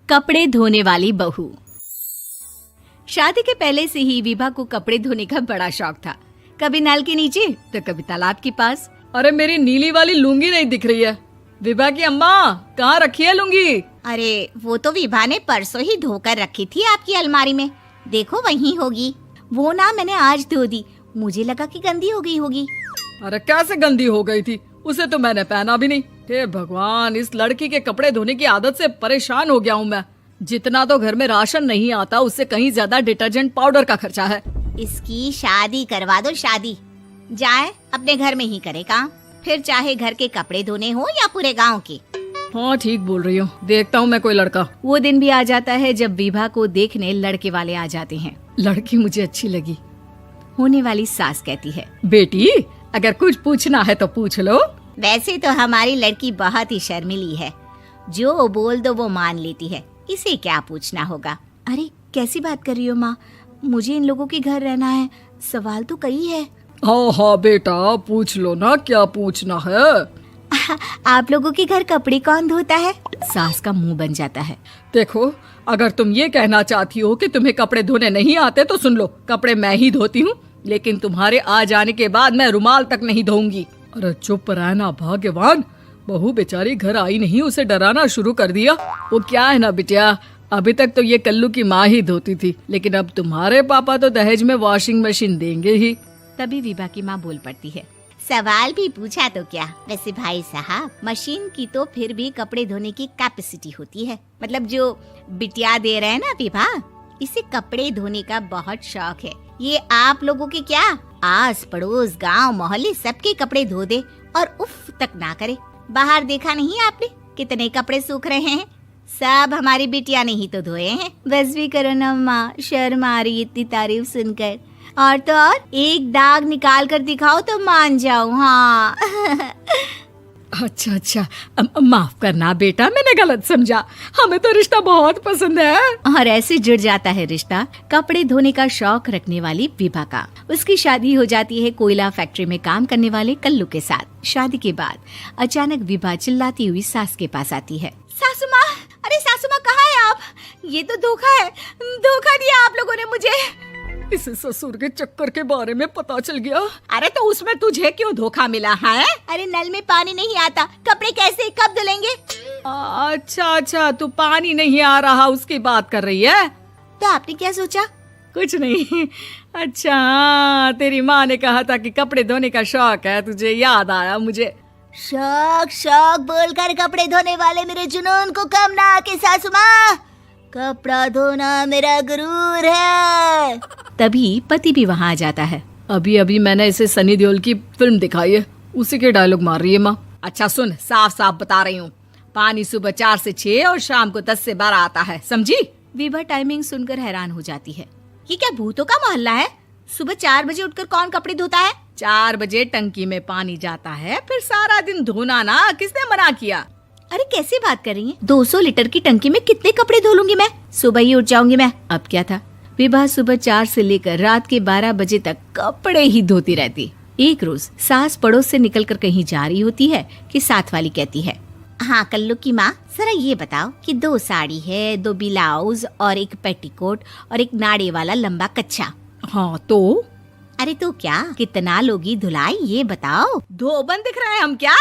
कपड़े धोने वाली बहू। शादी के पहले से ही विभा को कपड़े धोने का बड़ा शौक था। कभी नल के नीचे तो कभी तालाब के पास। अरे मेरी नीली वाली लुंगी नहीं दिख रही है। विभा की अम्मा, कहाँ रखी है लुंगी? अरे वो तो विभा ने परसों ही धोकर रखी थी आपकी अलमारी में, देखो वहीं होगी। वो ना मैंने आज धो दी, मुझे लगा कि गंदी हो गई होगी। अरे कैसे गंदी हो गई थी? उसे तो मैंने पहना भी नहीं। हे भगवान, इस लड़की के कपड़े धोने की आदत से परेशान हो गया हूँ मैं। जितना तो घर में राशन नहीं आता, उससे कहीं ज्यादा डिटर्जेंट पाउडर का खर्चा है। इसकी शादी करवा दो, शादी जाए अपने घर में ही करे काम, फिर चाहे घर के कपड़े धोने हो या पूरे गांव के। हाँ ठीक बोल रही हूँ, देखता हूँ मैं कोई लड़का। वो दिन भी आ जाता है जब विभा को देखने लड़के वाले आ जाते हैं। लड़की मुझे अच्छी लगी। होने वाली सास कहती है, बेटी अगर कुछ पूछना है तो पूछ लो। वैसे तो हमारी लड़की बहुत ही शर्मीली है, जो बोल दो वो मान लेती है, इसे क्या पूछना होगा। अरे कैसी बात कर रही हो माँ, मुझे इन लोगों के घर रहना है, सवाल तो कई है। हाँ हाँ बेटा, पूछ लो ना, क्या पूछना है। आप लोगों के घर कपड़े कौन धोता है? सास का मुंह बन जाता है। देखो, अगर तुम ये कहना चाहती हो कि तुम्हें कपड़े धोने नहीं आते तो सुन लो, कपड़े मैं ही धोती हूँ, लेकिन तुम्हारे आ जाने के बाद मैं रुमाल तक नहीं धोऊंगी। अरे चुप रहना भाग्यवान, बहू बेचारी घर आई नहीं, उसे डराना शुरू कर दिया। वो क्या है ना बिटिया, अभी तक तो ये कल्लू की माँ ही धोती थी, लेकिन अब तुम्हारे पापा तो दहेज में वॉशिंग मशीन देंगे ही। तभी विभा की माँ बोल पड़ती है, सवाल भी पूछा तो क्या। वैसे भाई साहब, मशीन की तो फिर भी कपड़े धोने की कैपेसिटी होती है। मतलब जो बिटिया दे रहे हैं ना विभा, इसे कपड़े धोने का बहुत शौक है। ये आप लोगों के क्या, आस पड़ोस गांव मोहल्ले सबके कपड़े धो दे और उफ तक ना करे। बाहर देखा नहीं आपने कितने कपड़े सूख रहे हैं? सब हमारी बिटिया ने ही तो धोए हैं। बस भी करो ना माँ, शर्म आ रही इतनी तारीफ सुनकर। और तो और एक दाग निकाल कर दिखाओ तो मान जाऊं। हाँ अच्छा, माफ करना बेटा, मैंने गलत समझा। हमें तो रिश्ता बहुत पसंद है। और ऐसे जुड़ जाता है रिश्ता कपड़े धोने का शौक रखने वाली विभा का। उसकी शादी हो जाती है कोयला फैक्ट्री में काम करने वाले कल्लू के साथ। शादी के बाद अचानक विभा चिल्लाती हुई सास के पास आती है। सासू माँ, अरे सासू माँ कहाँ है आप? ये तो धोखा है, धोखा दिया आप लोगों ने मुझे। इसे ससुर के चक्कर के बारे में पता चल गया। अरे तो उसमें तुझे क्यों धोखा मिला है? अरे नल में पानी नहीं आता, कपड़े कैसे कब धुलेंगे? अच्छा, तू पानी नहीं आ रहा उसकी बात कर रही है। तो आपने क्या सोचा? कुछ नहीं। अच्छा, तेरी माँ ने कहा था कि कपड़े धोने का शौक है तुझे, याद आया मुझे। शौक बोलकर कपड़े धोने वाले मेरे जुनून को कम ना आके सासू माँ, कपड़ा धोना मेरा गुरूर है। तभी पति भी वहाँ आ जाता है। अभी मैंने इसे सनी देओल की फिल्म दिखाई है, उसी के डायलॉग मार रही है माँ। अच्छा सुन, साफ साफ बता रही हूँ, पानी सुबह 4 से 6 और शाम को 10 से 12 आता है, समझी? विभा टाइमिंग सुनकर हैरान हो जाती है। ये क्या भूतों का मोहल्ला है? सुबह 4 बजे उठकर कौन कपड़े धोता है? 4 बजे टंकी में पानी जाता है, फिर सारा दिन धोना ना, किसने मना किया? अरे कैसी बात कर रही हैं? 200 लीटर की टंकी में कितने कपड़े धो लूंगी मैं? सुबह ही उठ जाऊंगी मैं। अब क्या था, विभा सुबह 4 से लेकर रात के 12 बजे तक कपड़े ही धोती रहती। एक रोज सास पड़ोस से निकलकर कहीं जा रही होती है कि साथ वाली कहती है, हाँ कल्लू की माँ, जरा ये बताओ कि 2 साड़ी है, 2 ब्लाउज और एक पेटीकोट और एक नाड़े वाला लंबा कच्छा। हाँ तो? अरे तो क्या, कितना लोगी धुलाई ये बताओ। धोबन दिख रहे हैं हम क्या?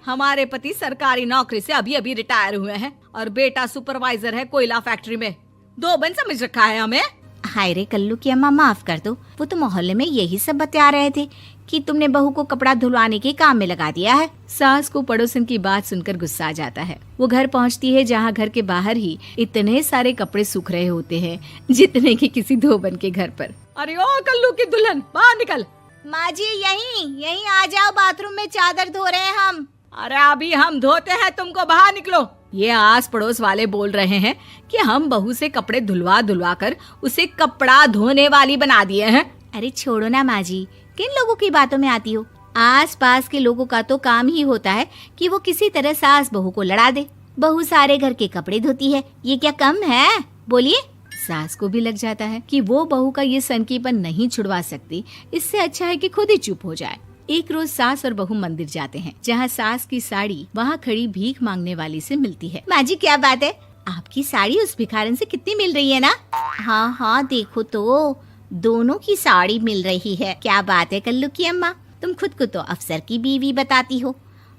हमारे पति सरकारी नौकरी से अभी रिटायर हुए हैं और बेटा सुपरवाइजर है कोयला फैक्ट्री में। धोबन समझ रखा है हमें? हाय रे कल्लू की अम्मा, माफ कर दो, वो तो मोहल्ले में यही सब बता रहे थे कि तुमने बहू को कपड़ा धुलवाने के काम में लगा दिया है। सास को पड़ोसन की बात सुनकर गुस्सा आ जाता है। वो घर पहुंचती है जहां घर के बाहर ही इतने सारे कपड़े सूख रहे होते हैं जितने कि किसी धोबन के घर पर। अरे ओ कल्लू की दुल्हन, बाहर निकल। माँ जी यहीं आ जाओ, बाथरूम में चादर धो रहे हैं हम। अरे अभी हम धोते हैं, तुमको बाहर निकलो। ये आस पड़ोस वाले बोल रहे हैं कि हम बहू से कपड़े धुलवा कर उसे कपड़ा धोने वाली बना दिए हैं। अरे छोड़ो ना माँ जी, किन लोगों की बातों में आती हो? आस पास के लोगों का तो काम ही होता है कि वो किसी तरह सास बहू को लड़ा दे। बहू सारे घर के कपड़े धोती है, ये क्या कम है? बोलिए। सास को भी लग जाता है कि वो बहू का ये सनकीपन नहीं छुड़वा सकती, इससे अच्छा है कि खुद ही चुप हो जाए। एक रोज सास और बहू मंदिर जाते हैं, जहाँ सास की साड़ी वहाँ खड़ी भीख मांगने वाली से मिलती है। माँ जी क्या बात है, आपकी साड़ी उस भिखारन से कितनी मिल रही है ना? हाँ हाँ देखो तो, दोनों की साड़ी मिल रही है। क्या बात है कल्लू की अम्मा, तुम खुद को तो अफसर की बीवी बताती हो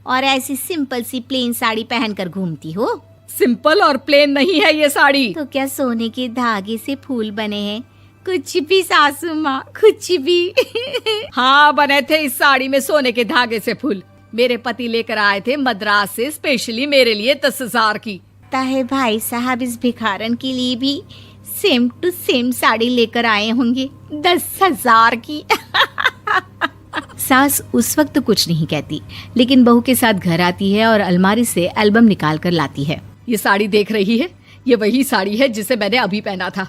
और ऐसी सिंपल सी प्लेन साड़ी पहनकर घूमती हो। सिंपल और प्लेन नहीं है ये साड़ी। तो क्या सोने के धागे से फूल बने हैं? कुछ भी सासू माँ, कुछ भी। हाँ बने थे इस साड़ी में सोने के धागे से फूल। मेरे पति लेकर आए थे मद्रास से स्पेशली मेरे लिए 10,000 की। ताहे भाई साहब इस भिखारन के लिए भी सेम टू सेम साड़ी लेकर आए होंगे 10,000 की। सास उस वक्त तो कुछ नहीं कहती, लेकिन बहू के साथ घर आती है और अलमारी से एल्बम निकाल कर लाती है। ये साड़ी देख रही है, ये वही साड़ी है जिसे मैंने अभी पहना था।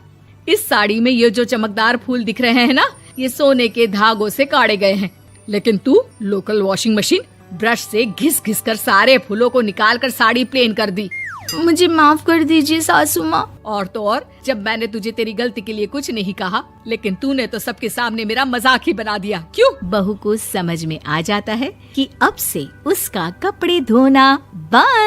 इस साड़ी में ये जो चमकदार फूल दिख रहे हैं ना, ये सोने के धागों से काढ़े गए हैं। लेकिन तू लोकल वॉशिंग मशीन ब्रश से घिस घिस कर सारे फूलों को निकाल कर साड़ी प्लेन कर दी। मुझे माफ कर दीजिए सासू माँ। और तो और, जब मैंने तुझे तेरी गलती के लिए कुछ नहीं कहा, लेकिन तूने तो सबके सामने मेरा मजाक ही बना दिया। क्यों? बहू को समझ में आ जाता है कि अब से उसका कपड़े धोना बंद।